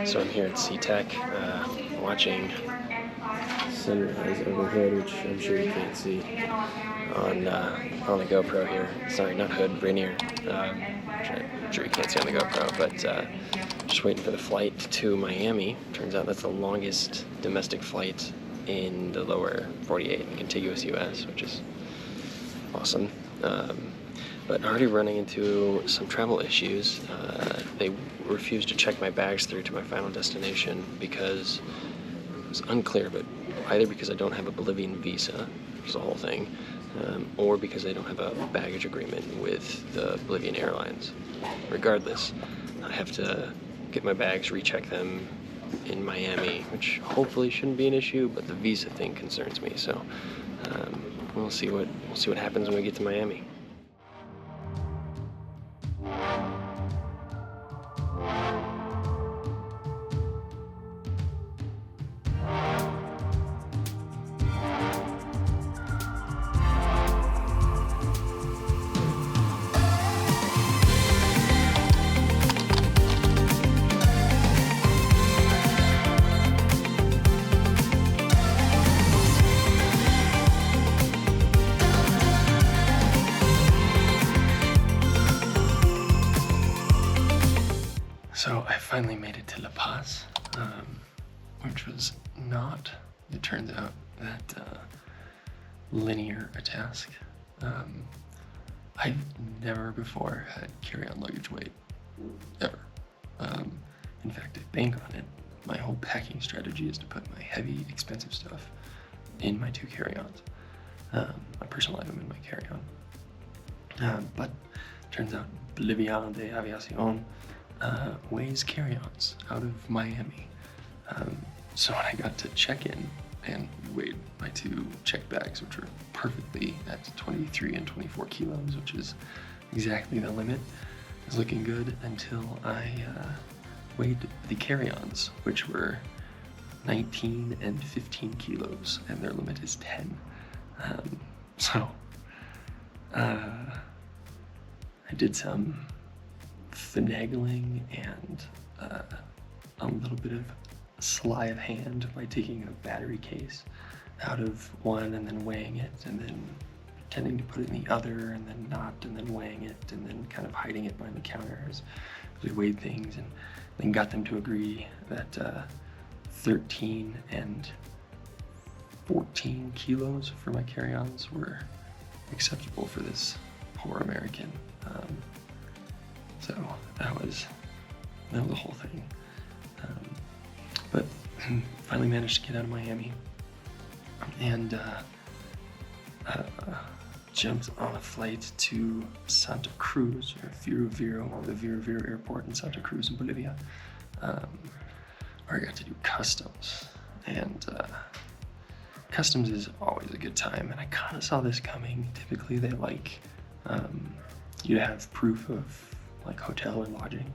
So I'm here at SeaTech watching sunrise overhead, which I'm sure you can't see on the GoPro here. Sorry, not hood, Rainier. Which I'm sure you can't see on the GoPro, but just waiting for the flight to Miami. Turns out that's the longest domestic flight in the lower 48 in contiguous U.S., which is awesome. But already running into some travel issues. They refused to check my bags through to my final destination because it was unclear, but either because I don't have a Bolivian visa, which is the whole thing, or because I don't have a baggage agreement with the Bolivian Airlines. Regardless, I have to get my bags, recheck them in Miami, which hopefully shouldn't be an issue, but the visa thing concerns me. So we'll see what happens when we get to Miami. So I finally made it to La Paz, which was not, it turns out, that linear a task. I've never before had carry-on luggage weight, ever. In fact, I bank on it. My whole packing strategy is to put my heavy, expensive stuff in my 2 carry-ons. My personal item in my carry-on. But turns out Bolivian de Aviación weighs carry-ons out of Miami. So when I got to check-in and weighed my 2 checked bags, which were perfectly at 23 and 24 kilos, which is exactly the limit, it was looking good until I weighed the carry-ons, which were 19 and 15 kilos, and their limit is 10. I did some finagling and a little bit of sleight of hand by taking a battery case out of one and then weighing it, and then pretending to put it in the other and then not, and then weighing it, and then kind of hiding it behind the counter as we weighed things, and then got them to agree that 13 and 14 kilos for my carry-ons were acceptable for this poor American. So that was the whole thing. But finally managed to get out of Miami and jumped on a flight to Santa Cruz, or the Vero Vero airport in Santa Cruz in Bolivia, where I got to do customs. And customs is always a good time, and I kind of saw this coming. Typically they like you to have proof of like hotel or lodging,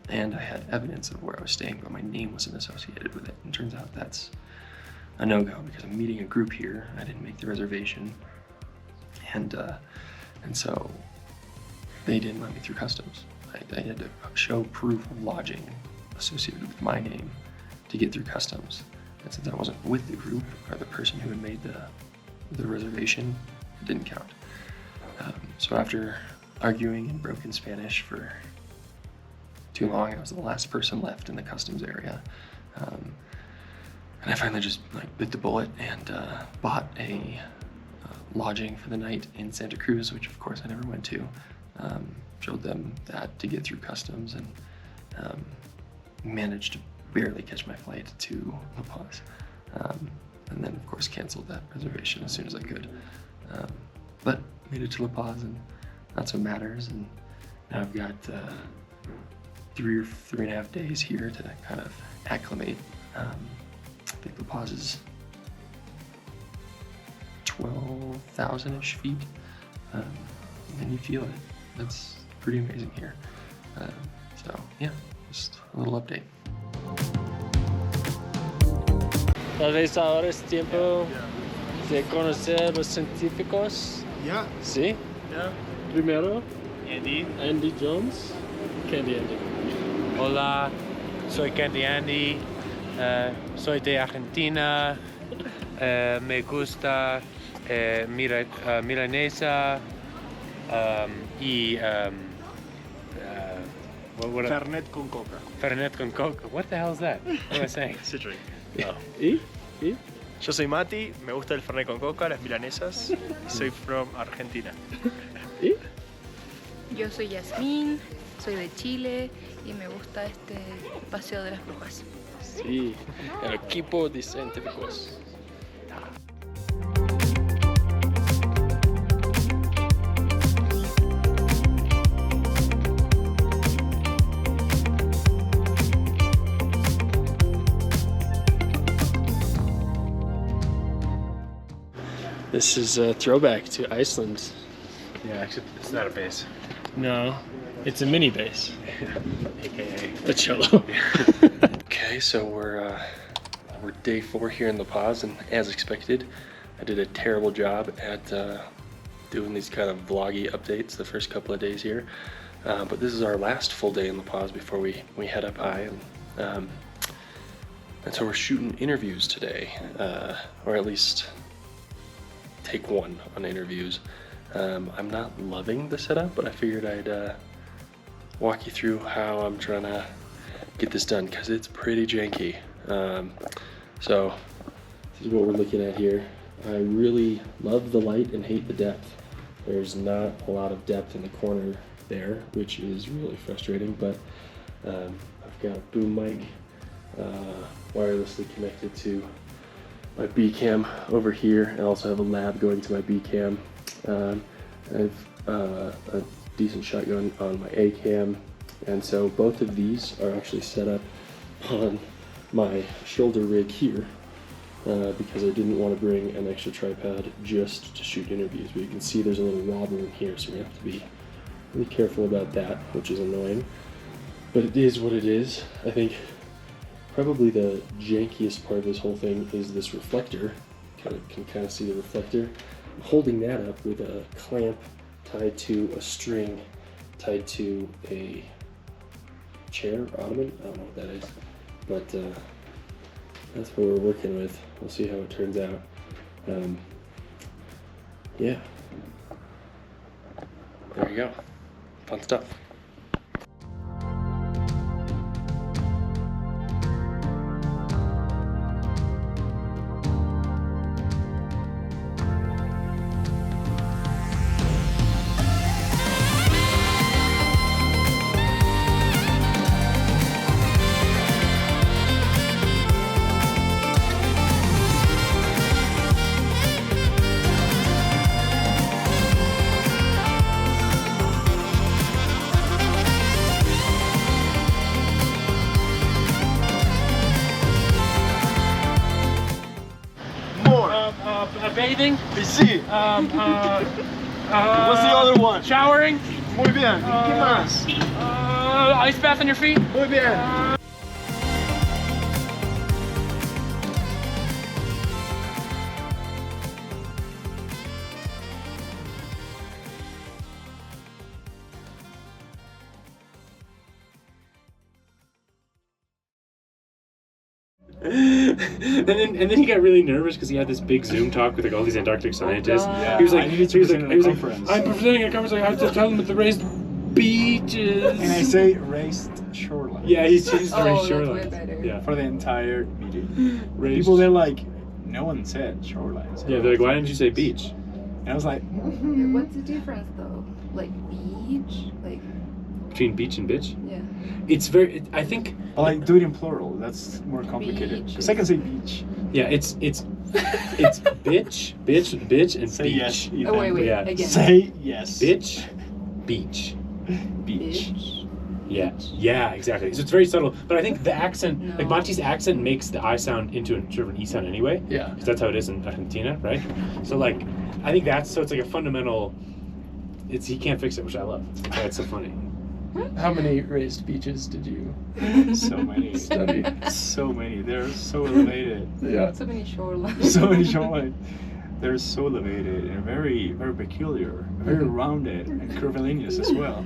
and I had evidence of where I was staying, but my name wasn't associated with it. And turns out that's a no-go because I'm meeting a group here. I didn't make the reservation, and so they didn't let me through customs. I had to show proof of lodging associated with my name to get through customs. And since I wasn't with the group or the person who had made the reservation, it didn't count. So after arguing in broken Spanish for too long, I was the last person left in the customs area. And I finally just bit the bullet and bought a lodging for the night in Santa Cruz, which of course I never went to. Showed them that to get through customs, and managed to barely catch my flight to La Paz. And then of course canceled that reservation as soon as I could. But made it to La Paz, and that's what matters. And now I've got 3 or 3.5 days here to kind of acclimate. I think La Paz is 12,000-ish feet, and you feel it. That's pretty amazing here. So yeah, just a little update. Tal vez ahora es tiempo de conocer los científicos. Yeah. Sí. Yeah. Primero, Andy. Andy Jones. Candy Andy. Hola, soy Candy Andy, soy de Argentina, me gusta milanesa y what Fernet con coca. Fernet con coca. What the hell is that? What am I saying? It's a drink. ¿Y? Yo soy Mati, me gusta el Fernet con coca, las milanesas, y soy from Argentina. Yo soy Yasmín, soy de Chile y me gusta este paseo de las brujas. Sí, el equipo de científicos. This is a throwback to Iceland. Yeah, actually, it's not a base. No, it's a mini base. AKA. A cello. Okay, so we're day 4 here in La Paz, and as expected, I did a terrible job at doing these kind of vloggy updates the first couple of days here. But this is our last full day in La Paz before we head up high, and so we're shooting interviews today, or at least take 1 on interviews. I'm not loving the setup, but I figured I'd walk you through how I'm trying to get this done, because it's pretty janky. So this is what we're looking at here. I really love the light and hate the depth. There's not a lot of depth in the corner there, which is really frustrating, but I've got a boom mic wirelessly connected to my B cam over here. I also have a lab going to my B cam. I have a decent shotgun on my A cam, and so both of these are actually set up on my shoulder rig here because I didn't want to bring an extra tripod just to shoot interviews. But you can see there's a little wobble in here, so we have to be really careful about that, which is annoying. But it is what it is. I think probably the jankiest part of this whole thing is this reflector. Can kind of see the reflector. I'm holding that up with a clamp tied to a string tied to a chair or ottoman. I don't know what that is, but that's what we're working with. We'll see how it turns out. Yeah, there you go. Fun stuff. Bathing. Sí. What's the other one? Showering. Muy bien. ¿Qué más? Ice bath on your feet. Muy bien. And then he got really nervous because he had this big Zoom talk with like all these Antarctic scientists. Yeah, He was like, I needed to present at a conference. I'm presenting a conference. I have to tell them at the raised beaches. And I say raised shoreline. Yeah, he's changed the raised that's shoreline. way better. Yeah, For the entire meeting. raised. People, they're like, no one said shoreline. Yeah, they're like, why didn't you say beach? And I was like, What's the difference though? Like beach? Like, Between beach and bitch. yeah. It's very. I think. I like do it in plural. That's more complicated. Beach. Because I can say beach. Yeah, it's bitch, and Say beach. yes. Ethan. Oh, wait, Yeah. again. Say yes. Bitch, beach. Beach. Bitch. Yeah, yeah, exactly. So it's very subtle, but I think the accent, No. like Monty's accent, makes the I sound into a sort of an E sound anyway. Yeah. Because that's how it is in Argentina, right? So like, I think that's so it's like a fundamental. It's he can't fix it, which I love. That's why it's so funny. How many raised beaches did you So many. study? So many. They're so elevated. Yeah. So many shorelines. So many shoreline. They're so elevated and very, very peculiar. Very rounded and curvilineous as well.